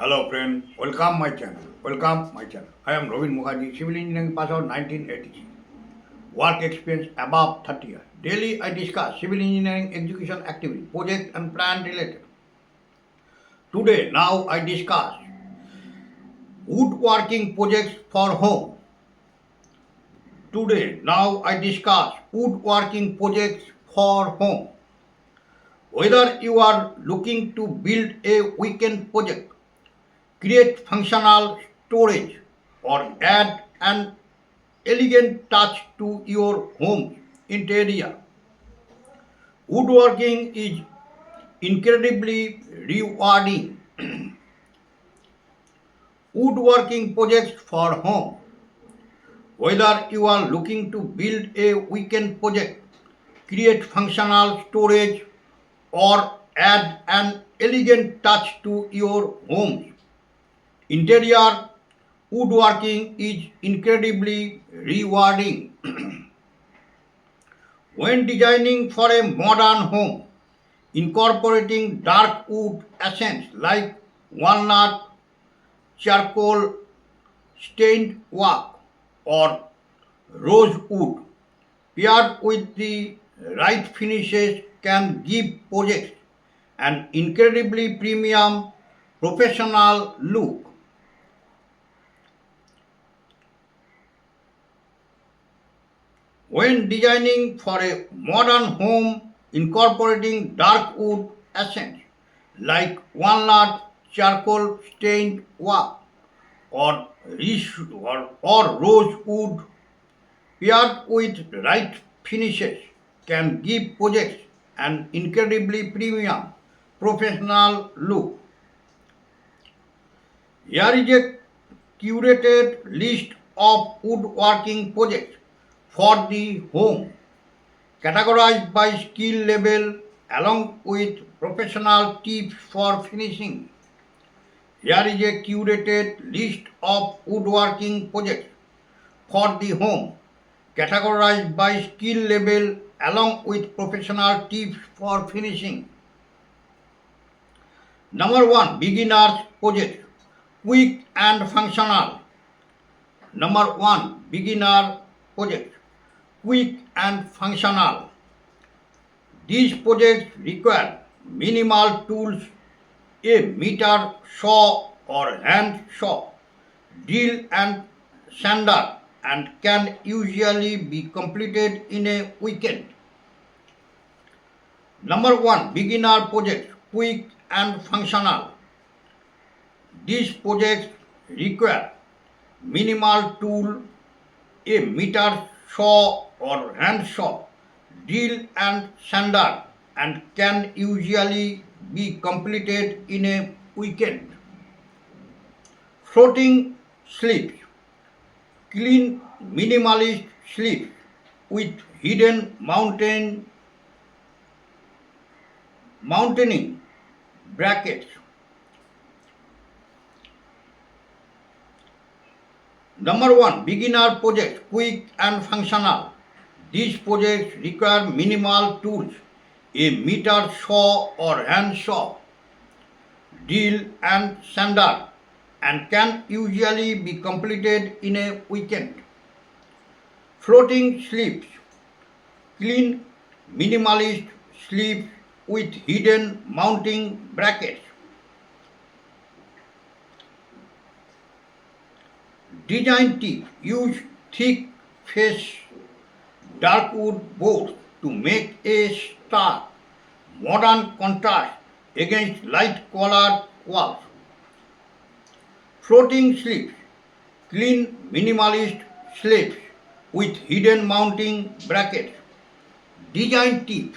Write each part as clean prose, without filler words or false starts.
Hello friend, welcome my channel. Welcome my channel. I am Robin Mukherjee, civil engineering pass out 1980. Work experience above 30 years. Daily I discuss civil engineering execution activity, project and plan related. Today now I discuss woodworking projects for home. Today now I discuss woodworking projects for home. Whether you are looking to build a weekend project, create functional storage, or add an elegant touch to your home interior, woodworking is incredibly rewarding. Woodworking projects for home. Whether you are looking to build a weekend project, create functional storage, or add an elegant touch to your home interior, woodworking is incredibly rewarding. When designing for a modern home, incorporating dark wood accents like walnut, charcoal, stained oak, or rosewood, paired with the right finishes can give projects an incredibly premium professional look. When designing for a modern home, incorporating dark wood accents like walnut, charcoal stained oak, or, or rosewood, paired with right finishes, can give projects an incredibly premium professional look. Here is a curated list of woodworking projects for the home, categorized by skill level along with professional tips for finishing. Here is a curated list of woodworking projects for the home, categorized by skill level along with professional tips for finishing. Number 1, beginners project, quick and functional. Number 1, beginner project, quick and functional. These projects require minimal tools, a meter saw or hand saw, drill and sander, and can usually be completed in a weekend. Number 1, beginner project, quick and functional. These projects require minimal tool, a meter saw or hand saw, drill and sander, and can usually be completed in a weekend. Floating sleeves, clean minimalist sleeves with hidden mountaining brackets. Number 1, beginner project, quick and functional. These projects require minimal tools, a meter saw or hand saw, drill and sander, and can usually be completed in a weekend. Floating sleeves, clean minimalist sleeves with hidden mounting brackets. Design tip, use thick face dark wood boards to make a stark, modern contrast against light colored walls. Floating sleeves, clean minimalist sleeves with hidden mounting brackets. Design tip,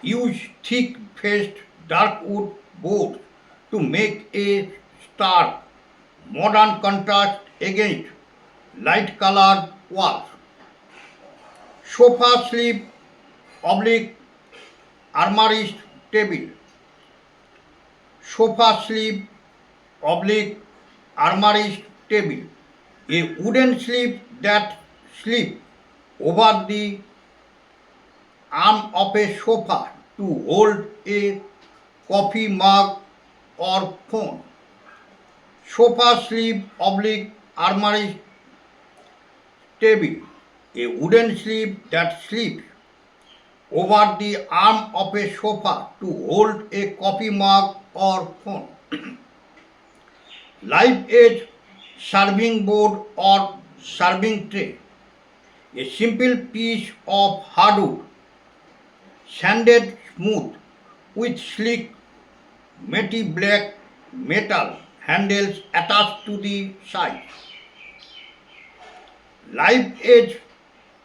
use thick faced dark wood boards to make a stark, modern contrast against light colored walls. Sofa sleeve oblique armorist table. Sofa sleeve oblique armorist table. A wooden sleeve that slips over the arm of a sofa to hold a coffee mug or phone. sofa sleeve oblique armory table, a wooden sleeve that slips over the arm of a sofa to hold a coffee mug or phone. Live edge serving board or serving tray, a simple piece of hardwood, sanded smooth with sleek matty black metal handles attached to the side. Live edge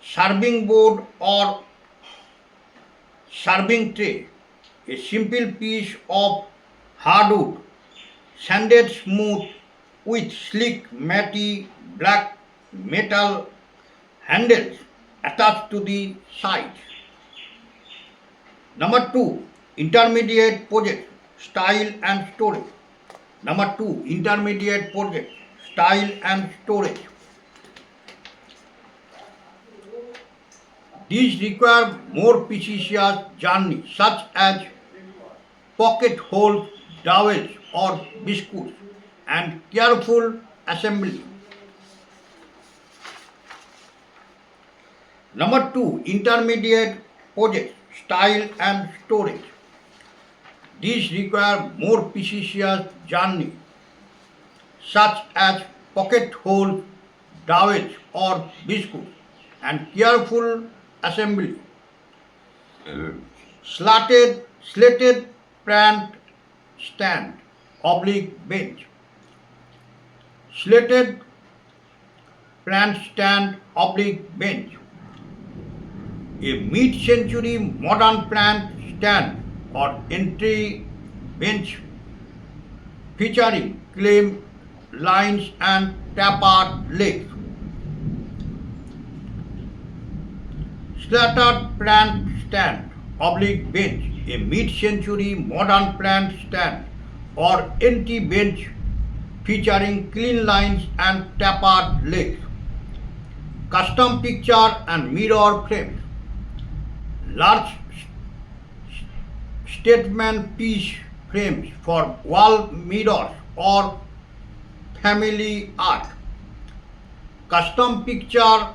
serving board or serving tray, a simple piece of hardwood, sanded smooth with sleek matty black metal handles attached to the sides. Number 2, intermediate project, style and storage. Number 2, intermediate project, style and storage. These require more precise journey, such as pocket holes, dowels or biscuits, and careful assembly. Number 2, intermediate project, style and storage. These require more precise journey, such as pocket holes, dowels or biscuits, and careful assembly. Slated plant stand, oblique bench. Slated plant stand, oblique bench. A mid-century modern plant stand or entry bench featuring climb lines and tapered legs. Slatted plant stand, oblique bench, a mid-century modern plant stand or empty bench featuring clean lines and tapered legs. Custom picture and mirror frames. Large statement piece frames for wall mirrors or family art. Custom picture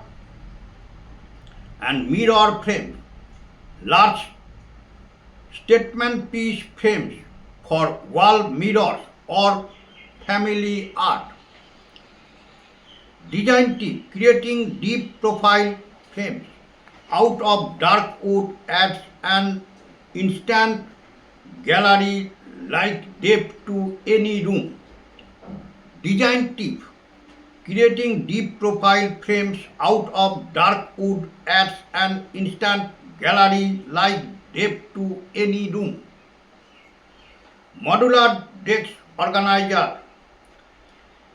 and mirror frames. Large statement piece frames for wall mirrors or family art. Design tip, creating deep profile frames out of dark wood adds an instant gallery like depth to any room. Design tip, creating deep profile frames out of dark wood adds an instant gallery like depth to any room. Modular desk organizer,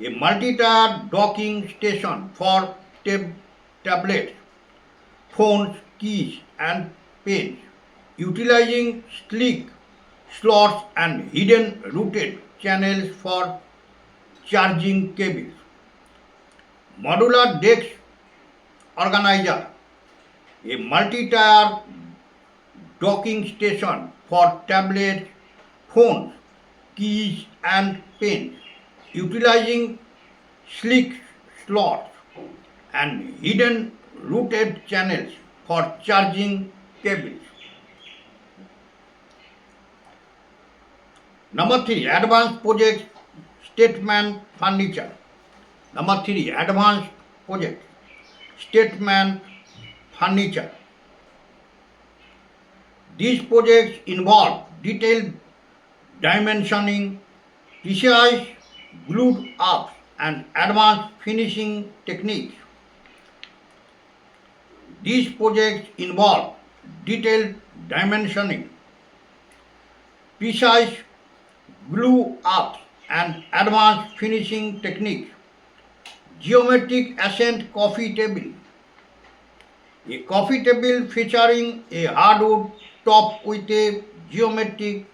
a multi-tier docking station for tablets, phones, keys and pens, utilizing sleek slots and hidden routed channels for charging cables. Modular desk organizer, a multi-tier docking station for tablets, phones, keys and pens, utilizing sleek slots and hidden routed channels for charging cables. Number 3, advanced project statement furniture. Number 3, advanced project statement furniture. These projects involve detailed dimensioning, precise glued ups and advanced finishing techniques. These projects involve detailed dimensioning, precise glue ups and advanced finishing techniques. Geometric ascent coffee table. A coffee table featuring a hardwood top with a geometric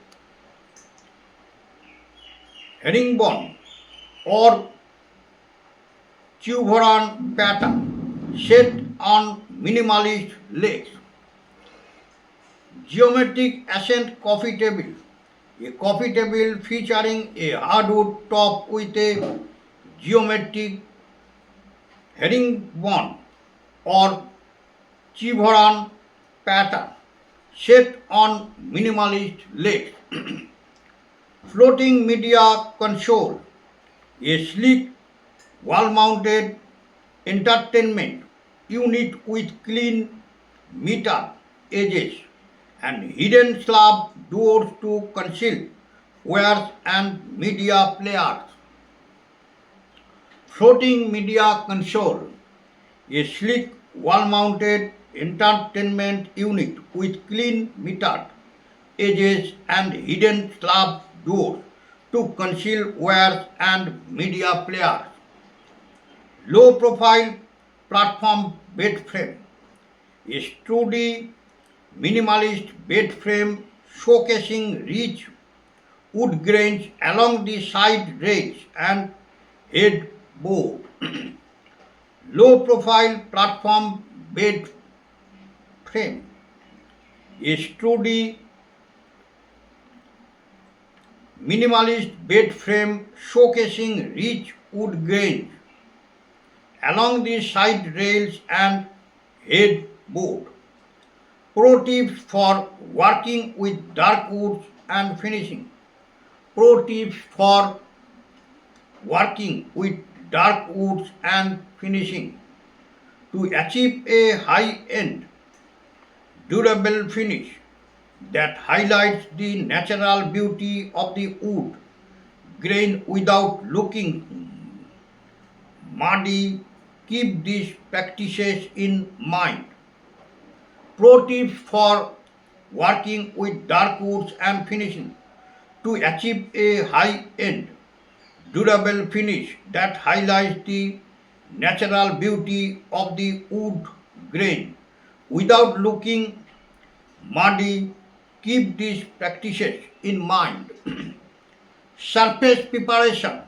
herringbone or chevron pattern set on minimalist legs. Geometric ascent coffee table, A coffee table featuring a hardwood top with a geometric herringbone or chevron pattern set on minimalist legs. Floating media console, a sleek wall-mounted entertainment unit with clean metal edges and hidden slab doors to conceal wares and media players. Floating media console, a sleek wall-mounted entertainment unit with clean metal edges and hidden slab doors to conceal wares and media players. Low profile platform bed frame, a sturdy minimalist bed frame showcasing rich wood grains along the side rails and headboard. Low profile platform bed frame, a sturdy minimalist bed frame showcasing rich wood grains along the side rails and headboard. Pro tips for working with dark woods and finishing. Pro tips for working with dark woods and finishing. To achieve a high-end, durable finish that highlights the natural beauty of the wood grain without looking muddy, keep these practices in mind. Pro tips for working with dark woods and finishing. To achieve a high-end, durable finish that highlights the natural beauty of the wood grain without looking muddy, keep these practices in mind. Surface preparation.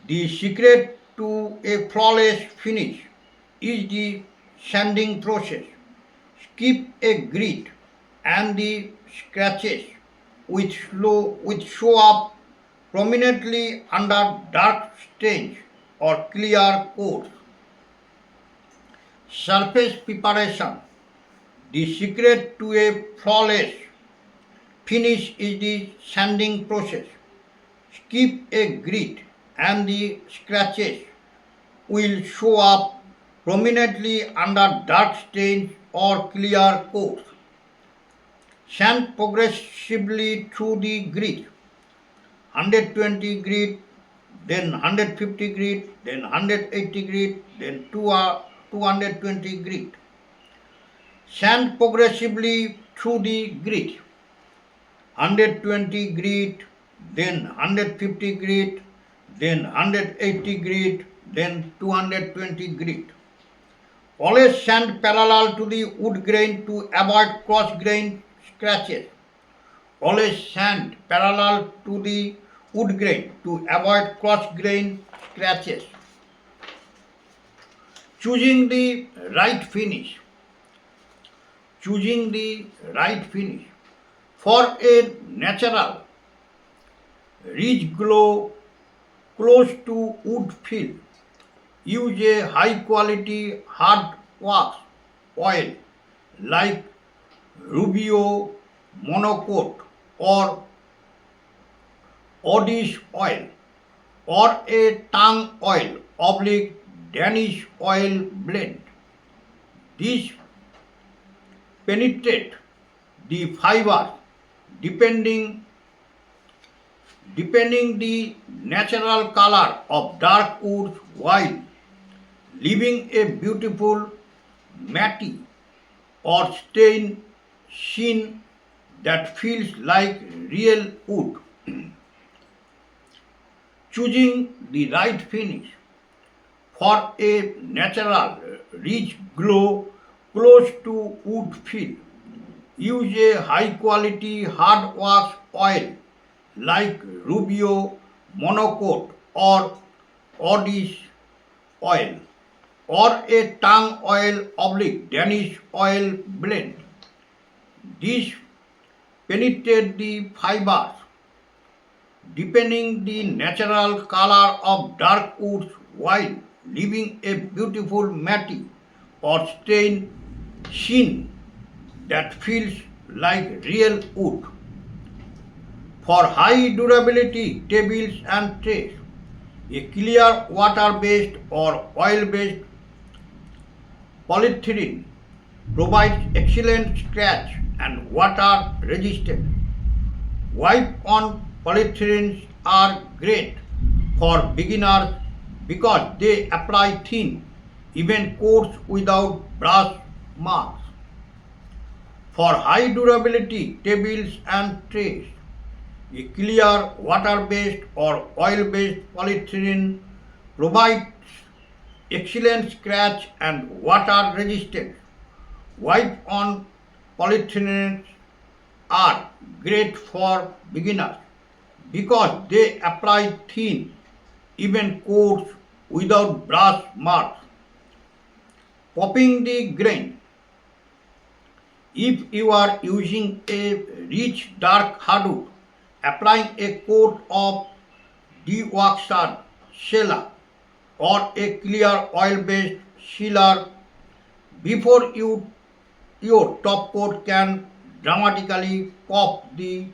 The secret to a flawless finish is the sanding process. Skip a grit and the scratches which show up prominently under dark stains or clear coats. Surface preparation. The secret to a flawless finish is the sanding process. Skip a grit and the scratches will show up prominently under dark stains or clear coats. Sand progressively through the grit. 120 grit, then 150 grit, then 180 grit, then 220 grit. Sand progressively through the grit. 120 grit, then 150 grit, then 180 grit, then 220 grit. Always sand parallel to the wood grain to avoid cross grain scratches. Always sand parallel to the wood grain to avoid cross grain scratches. Choosing the right finish. Choosing the right finish. For a natural, rich glow close to wood feel, use a high quality hard wax oil like Rubio monocoat or Oddish oil or a tongue oil oblique Danish oil blend. These penetrate the fiber depending the natural color of dark wood while leaving a beautiful matte or stain sheen that feels like real wood. Choosing the right finish. For a natural, rich glow close to wood feel, use a high quality hard wax oil like Rubio monocoat or Oddish oil or a tongue oil oblique Danish oil blend. These penetrate the fibers, deepening the natural color of dark woods while leaving a beautiful matte or stained sheen that feels like real wood. For high durability tables and trays, a clear water-based or oil-based polyethylene provides excellent scratch and water resistance. Wipe-on polyethylenes are great for beginners because they apply thin, even coats without brush marks. For high durability tables and trays, a clear water-based or oil-based polyethylene provides excellent scratch and water resistance. Wipe-on polyethylenes are great for beginners because they apply thin, even coats without brush marks. Popping the grain. If you are using a rich dark hardwood, applying a coat of dewaxed shellac or a clear oil-based sealer before your top coat can dramatically pop the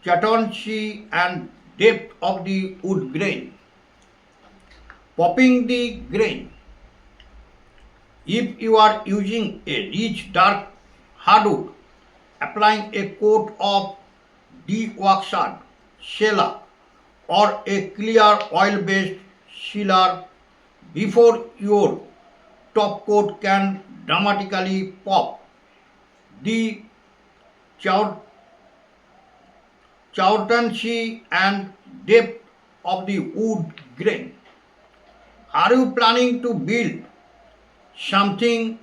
chatoncy and depth of the wood grain. Popping the grain. If you are using a rich dark hardwood, applying a coat of dewaxed shellac or a clear oil-based sealer before your top coat can dramatically pop the chautancy and depth of the wood grain. Are you planning to build something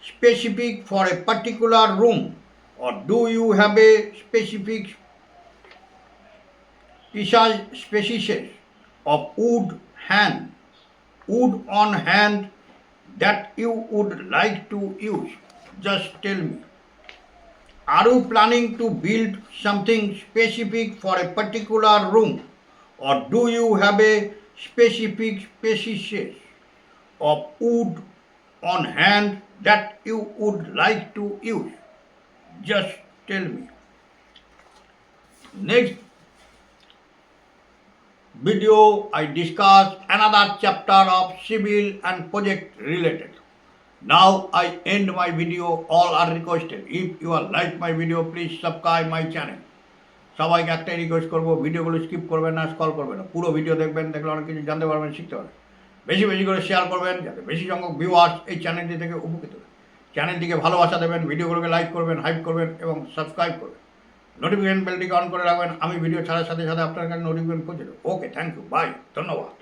specific for a particular room, or do you have a specific species of wood on hand that you would like to use? Just tell me. Are you planning to build something specific for a particular room, or do you have a specific species of wood on hand that you would like to use? Just tell me. Next video I discuss another chapter of civil and project related. Now I end my video. All are requested. If you are like my video, please subscribe my channel. সবাইকে একটাই request করবো, ভিডিওগুলো skip করবেন না, scroll করবেন না, পুরো video দেখবেন, দেখলে অনেক কিছু জানতে পারবেন, শিখতে পারবেন। বেশি বেশি করে শেয়ার করবেন যাতে বেশি সংখ্যক ভিউয়ার্স এই চ্যানেলটি থেকে উপকৃত হয়। চ্যানেলটিকে ভালোবাসা দেবেন, ভিডিওগুলোকে লাইক করবেন, হাইপ করবেন এবং সাবস্ক্রাইব করবেন। নোটিফিকেশন বেলটিকে অন করে রাখবেন, আমি ভিডিও ছাড়ার সাথে সাথে আপনার কাছে নোটিফিকেশন পৌঁছে দেবো। ওকে, থ্যাংক ইউ, বাই, ধন্যবাদ।